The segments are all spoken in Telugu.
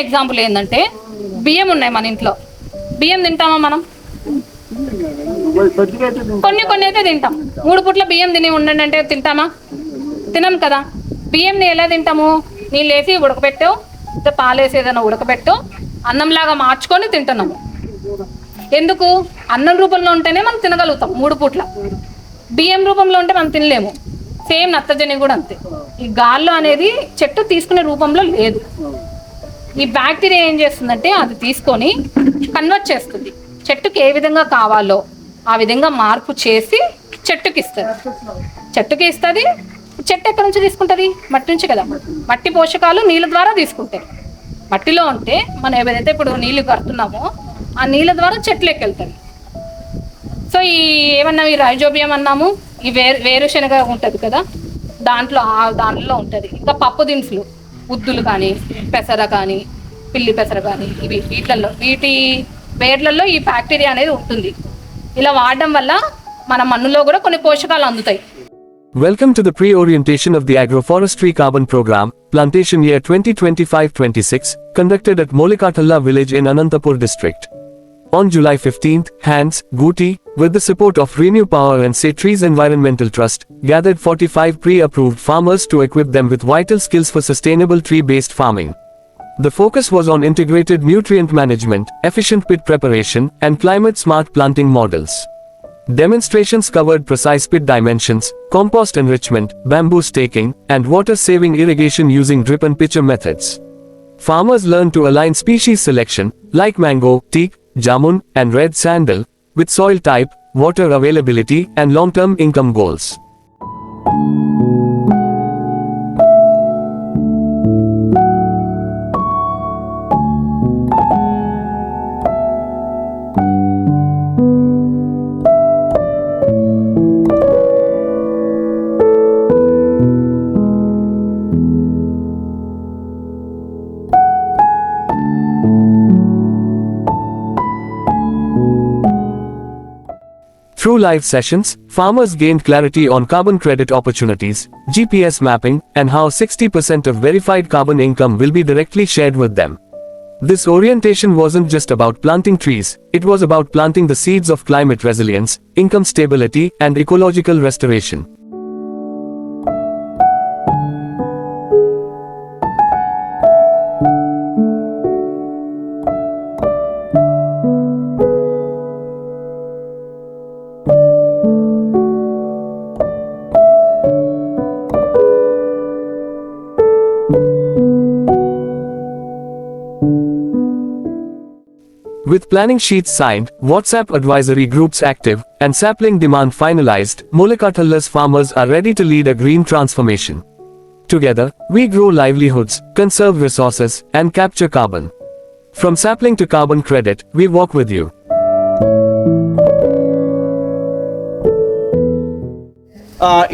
ఎగ్జాంపుల్ ఏంటంటే బియ్యం ఉన్నాయి మన ఇంట్లో, బియ్యం తింటామా మనం? కొన్ని అయితే తింటాం. 3 పూట్ల బియ్యం తిని ఉండండి అంటే తింటామా? తినం కదా. బియ్యంని ఎలా తింటాము? నీళ్ళు వేసి ఉడకబెట్టో, పాలేసి ఏదైనా ఉడకబెట్టో అన్నంలాగా మార్చుకొని తింటున్నాము. ఎందుకు? అన్నం రూపంలో ఉంటేనే మనం తినగలుగుతాం 3 పూట్ల. బియ్యం రూపంలో ఉంటే మనం తినలేము. సేమ్ నత్తజని కూడా అంతే. ఈ గాల్లో అనేది చెట్టు తీసుకునే రూపంలో లేదు. ఈ బ్యాక్టీరియా ఏం చేస్తుందంటే అది తీసుకొని కన్వర్ట్ చేస్తుంది. చెట్టుకి ఏ విధంగా కావాలో ఆ విధంగా మార్పు చేసి చెట్టుకి ఇస్తుంది. చెట్టు ఎక్కడి నుంచి తీసుకుంటుంది? మట్టి నుంచి కదా. మట్టి పోషకాలు నీళ్ళ ద్వారా తీసుకుంటాయి. మట్టిలో ఉంటే మనం ఏదైతే ఇప్పుడు నీళ్లు కడుతున్నామో ఆ నీళ్ళ ద్వారా చెట్లకి వెళ్తాయి. సో ఈ రైజోబియం అన్నాము, ఈ వేరుశనగ ఉంటుంది కదా, దాంట్లో ఉంటుంది. ఇంకా పప్పు దినుసులు, ఉద్దులు కానీ, పెసర కానీ, పిల్లి పెసర కానీ, వీటి వేర్లలో ఈ బ్యాక్టీరియా అనేది ఉంటుంది. ఇలా వాడడం వల్ల మన మన్నులో కూడా కొన్ని పోషకాలు అందుతాయి. Welcome to the pre-orientation of the Agroforestry Carbon Program, Plantation Year 2025-26, conducted at Molikatalla village in Anantapur district. On July 15th, Hans, Guti, with the support of Renew Power and Say Trees Environmental Trust, gathered 45 pre-approved farmers to equip them with vital skills for sustainable tree-based farming. The focus was on integrated nutrient management, efficient pit preparation, and climate-smart planting models. Demonstrations covered precise pit dimensions, compost enrichment, bamboo staking, and water-saving irrigation using drip and pitcher methods. Farmers learned to align species selection, like mango, teak, jamun, and red sandal, with soil type, water availability, and long-term income goals. Through live sessions, farmers gained clarity on carbon credit opportunities, GPS mapping, and how 60% of verified carbon income will be directly shared with them. This orientation wasn't just about planting trees, it was about planting the seeds of climate resilience, income stability, and ecological restoration. With planning sheets signed, WhatsApp advisory groups active, and sapling demand finalized, Molikatalla's farmers are ready to lead a green transformation. Together, we grow livelihoods, conserve resources, and capture carbon. From sapling to carbon credit, we walk with you.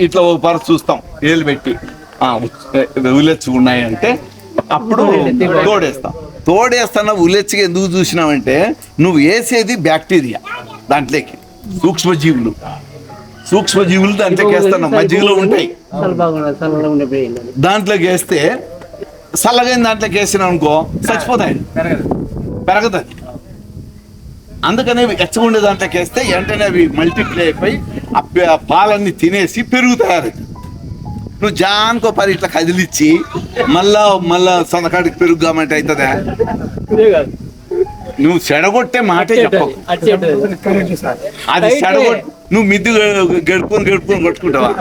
ఇట్లా ఒక పరచు చూస్తాం, ఏళ్ళు పెట్టి ఉలెచ్చు ఉన్నాయంటే అప్పుడు తోడేస్తున్న ఉలెచ్చిగా ఎందుకు చూసినావంటే నువ్వు వేసేది బ్యాక్టీరియా, దాంట్లోకి సూక్ష్మజీవులు దాంట్లోకి వేస్తున్నావు, మజ్జిగలో ఉంటాయి. దాంట్లోకి వేస్తే చల్లగైన దాంట్లోకి వేసినావు అనుకో చచ్చిపోతాయి, పెరగదు. అందుకనే ఎచ్చగుండే దాంట్లోకి వేస్తే వెంటనే అవి మల్టిప్లై అయిపోయి పాలన్నీ తినేసి పెరుగుతారు. నువ్వు జాన్కో పరి ఇట్లా కదిలిచ్చి మళ్ళా సొంతకాడికి పెరుగుగామంటే అవుతుందా? నువ్వు చెడగొట్టే మాటే చెప్పవు. అది చెడగొట్టి నువ్వు మిద్దు గడుపుకొని కొట్టుకుంటావా?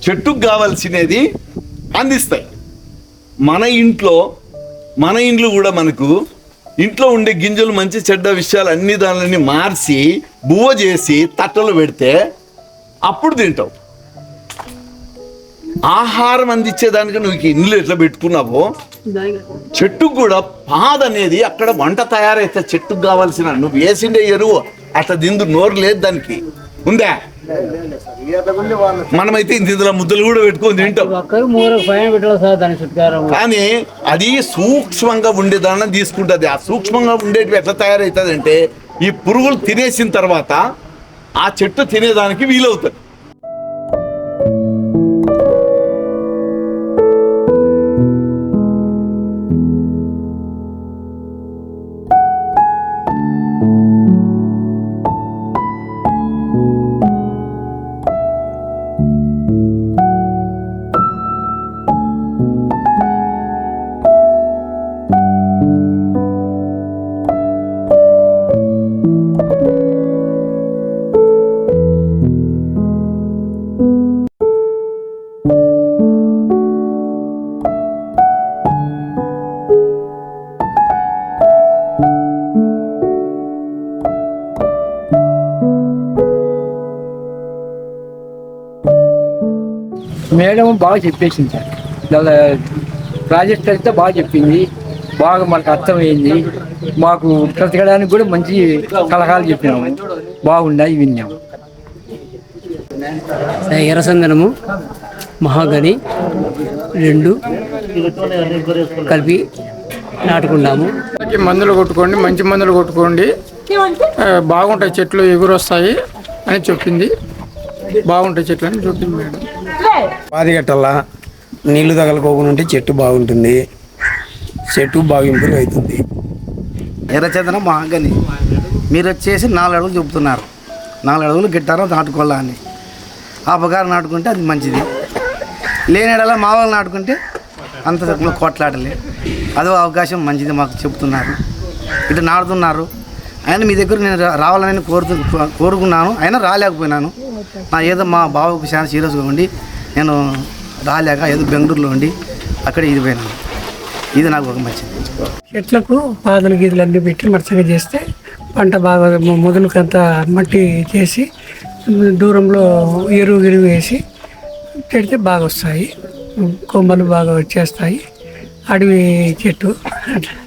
చెట్టుకు కావాల్సినది అందిస్తాయి. మన ఇండ్లు కూడా మనకు ఇంట్లో ఉండే గింజలు మంచి చెడ్డ విషయాలు అన్ని దానిని మార్చి బువ్వ చేసి తట్టలు పెడితే అప్పుడు తింటావు. ఆహారం అందించేదానికి నువ్వు ఇండ్లు ఎట్లా పెట్టుకున్నావో చెట్టుకు కూడా పాదనేది అక్కడ వంట తయారైతే చెట్టుకు కావాల్సిన నువ్వు వేసిండే ఎరువు అట్లా దిందు నోరు లేదు దానికి ఉందా? మనమైతే ఇందులో ముద్దలు కూడా పెట్టుకొని తింటాం, కానీ అది సూక్ష్మంగా ఉండేదాన్ని తీసుకుంటుంది. ఆ సూక్ష్మంగా ఉండేటివి ఎట్లా తయారవుతుంది అంటే ఈ పురుగులు తినేసిన తర్వాత ఆ చెట్టు తినేదానికి వీలవుతుంది. మేడం బాగా చెప్పేసింది సార్, ఇలా ప్రాజెక్ట్ అయితే బాగా చెప్పింది, బాగా మనకు అర్థమైంది. మాకు బ్రతకడానికి కూడా మంచి సలహాలు చెప్పినాము, బాగున్నాయి, విన్నాము. ఎర్రచందనము మహాగని 2 కలిపి నాటుకున్నాము. మందులు కొట్టుకోండి, మంచి మందులు కొట్టుకోండి, బాగుంటాయి చెట్లు, ఎగురొస్తాయి అని చెప్పింది. బాగుంటాయి చెట్లు అని చెప్పింది మేడం. పాదిగట్టల్లా నీళ్లు తగలుకోకుండా ఉంటే చెట్టు బాగుంటుంది, చెట్టు బాగా ఇంప్రూవ్ అవుతుంది. ఎర్రచందనం మహాగని మీరు వచ్చేసి 4 అడుగులు చెబుతున్నారు, 4 అడుగులు గిట్టారో నాటుకోవాలా అని. ఆ ప్రకారం నాటుకుంటే అది మంచిది. లేనేడలా మా వాళ్ళు నాటుకుంటే అంత తక్కువ కొట్లాడలే. అదో అవకాశం మంచిది మాకు చెప్తున్నారు, ఇటు నాటుతున్నారు. అయినా మీ దగ్గర నేను రావాలని కోరుకున్నాను, అయినా రాలేకపోయినాను. నా ఏదో మా బావకు చాలా సీరియస్గా ఉండి నేను రాలేక ఏదో బెంగళూరులో ఉండి అక్కడే ఇది పోయినాను. ఇది నాకు ఒక మంచిది. చెట్లకు పాదులు గీదులు అన్నీ పెట్టి మచ్చగా చేస్తే పంట బాగా మొదలుకంతా మట్టి చేసి దూరంలో ఎరువు వేసి పెడితే బాగా వస్తాయి, కొమ్మలు బాగా వచ్చేస్తాయి. అడవి చెట్టు అట్లా